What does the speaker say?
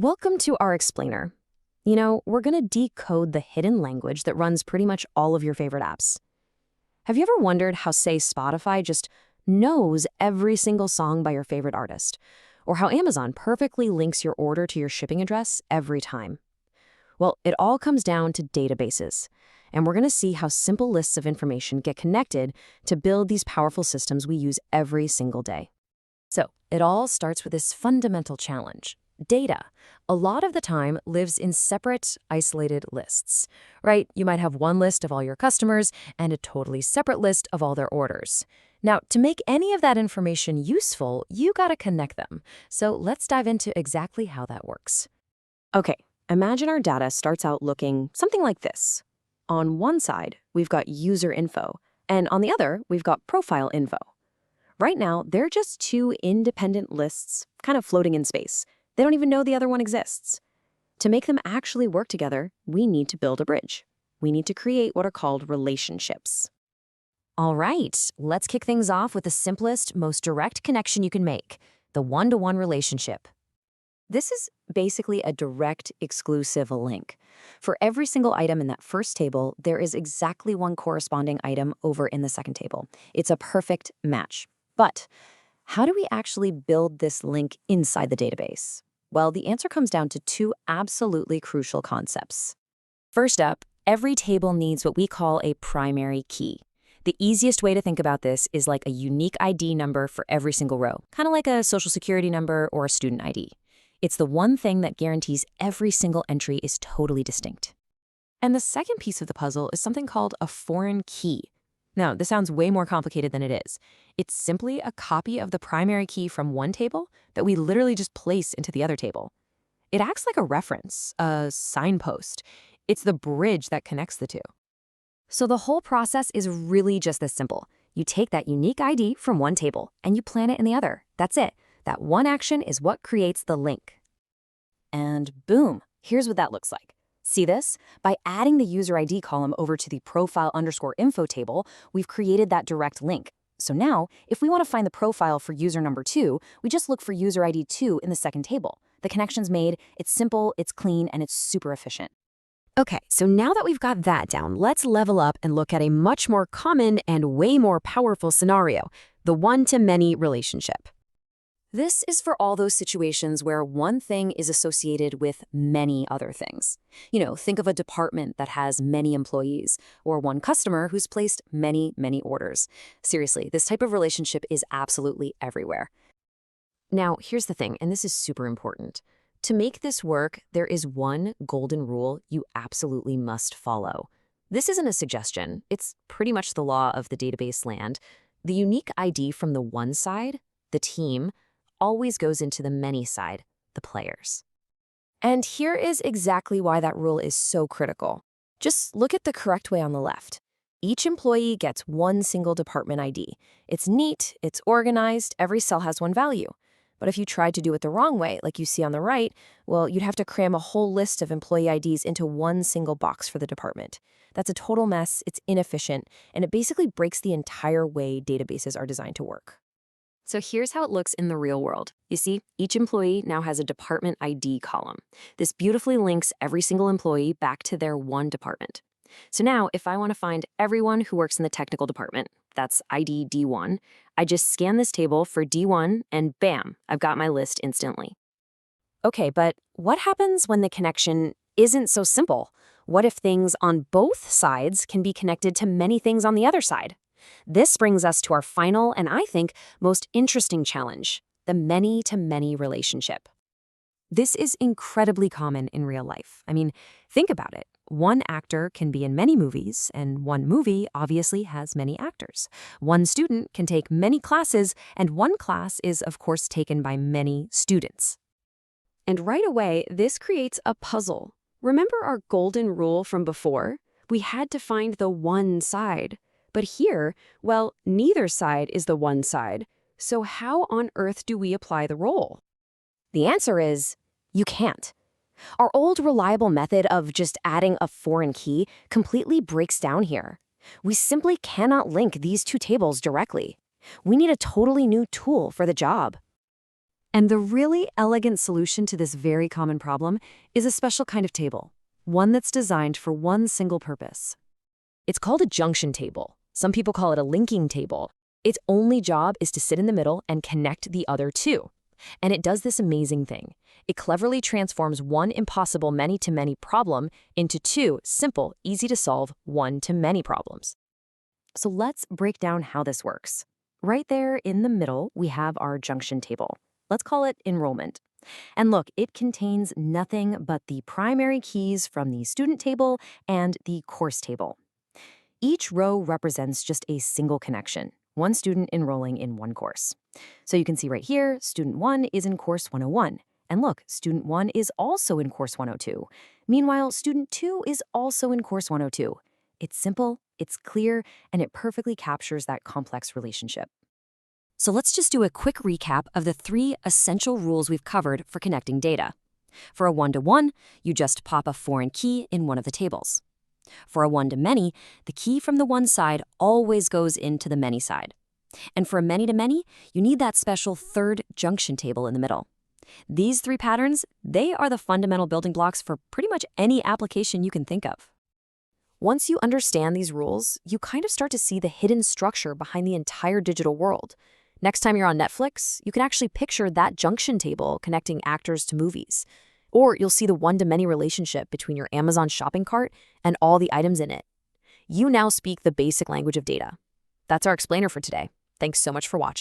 Welcome to our explainer. We're going to decode the hidden language that runs pretty much all of your favorite apps. Have you ever wondered how, say, Spotify just knows every single song by your favorite artist? Or how Amazon perfectly links your order to your shipping address every time? Well, it all comes down to databases. And we're going to see how simple lists of information get connected to build these powerful systems we use every single day. So, it all starts with this fundamental challenge. Data, a lot of the time, lives in separate, isolated lists, right? You might have one list of all your customers and a totally separate list of all their orders. Now, to make any of that information useful, you gotta connect them. So let's dive into exactly how that works. Okay, imagine our data starts out looking something like this. On one side, we've got user info, and on the other, we've got profile info. Right now, they're just two independent lists, kind of floating in space. They don't even know the other one exists. To make them actually work together, we need to build a bridge. We need to create what are called relationships. All right, let's kick things off with the simplest, most direct connection you can make, the one-to-one relationship. This is basically a direct, exclusive link. For every single item in that first table, there is exactly one corresponding item over in the second table. It's a perfect match. But how do we actually build this link inside the database? Well, the answer comes down to two absolutely crucial concepts. First up, every table needs what we call a primary key. The easiest way to think about this is like a unique ID number for every single row, kind of like a social security number or a student ID. It's the one thing that guarantees every single entry is totally distinct. And the second piece of the puzzle is something called a foreign key. Now, this sounds way more complicated than it is. It's simply a copy of the primary key from one table that we literally just place into the other table. It acts like a reference, a signpost. It's the bridge that connects the two. So the whole process is really just this simple. You take that unique ID from one table and you plant it in the other. That's it. That one action is what creates the link. And boom, here's what that looks like. See this? By adding the user ID column over to the profile_info table, we've created that direct link. So now, if we want to find the profile for user number 2, we just look for user ID 2 in the second table. The connection's made, it's simple, it's clean, and it's super efficient. Okay, so now that we've got that down, let's level up and look at a much more common and way more powerful scenario, the one-to-many relationship. This is for all those situations where one thing is associated with many other things. Think of a department that has many employees, or one customer who's placed many, many orders. Seriously, this type of relationship is absolutely everywhere. Now, here's the thing, and this is super important. To make this work, there is one golden rule you absolutely must follow. This isn't a suggestion. It's pretty much the law of the database land. The unique ID from the one side, the team, always goes into the many side, the players. And here is exactly why that rule is so critical. Just look at the correct way on the left. Each employee gets one single department ID. It's neat, it's organized, every cell has one value. But if you tried to do it the wrong way, like you see on the right, well, you'd have to cram a whole list of employee IDs into one single box for the department. That's a total mess, it's inefficient, and it basically breaks the entire way databases are designed to work. So here's how it looks in the real world. You see, each employee now has a department ID column. This beautifully links every single employee back to their one department. So now, if I want to find everyone who works in the technical department, that's ID D1, I just scan this table for D1 and bam, I've got my list instantly. Okay, but what happens when the connection isn't so simple? What if things on both sides can be connected to many things on the other side? This brings us to our final and I think most interesting challenge, the many-to-many relationship. This is incredibly common in real life. Think about it. One actor can be in many movies, and one movie obviously has many actors. One student can take many classes, and one class is, of course, taken by many students. And right away, this creates a puzzle. Remember our golden rule from before? We had to find the one side. But here, well, neither side is the one side. So how on earth do we apply the rule? The answer is, you can't. Our old reliable method of just adding a foreign key completely breaks down here. We simply cannot link these two tables directly. We need a totally new tool for the job. And the really elegant solution to this very common problem is a special kind of table, one that's designed for one single purpose. It's called a junction table. Some people call it a linking table. Its only job is to sit in the middle and connect the other two. And it does this amazing thing. It cleverly transforms one impossible many-to-many problem into two simple, easy-to-solve one-to-many problems. So let's break down how this works. Right there in the middle, we have our junction table. Let's call it enrollment. And look, it contains nothing but the primary keys from the student table and the course table. Each row represents just a single connection, one student enrolling in one course. So you can see right here, student 1 is in course 101. And look, student 1 is also in course 102. Meanwhile, student 2 is also in course 102. It's simple, it's clear, and it perfectly captures that complex relationship. So let's just do a quick recap of the 3 essential rules we've covered for connecting data. For a one-to-one, you just pop a foreign key in one of the tables. For a one-to-many, the key from the one side always goes into the many side. And for a many-to-many, you need that special third junction table in the middle. These 3 patterns, they are the fundamental building blocks for pretty much any application you can think of. Once you understand these rules, you kind of start to see the hidden structure behind the entire digital world. Next time you're on Netflix, you can actually picture that junction table connecting actors to movies. Or you'll see the one-to-many relationship between your Amazon shopping cart and all the items in it. You now speak the basic language of data. That's our explainer for today. Thanks so much for watching.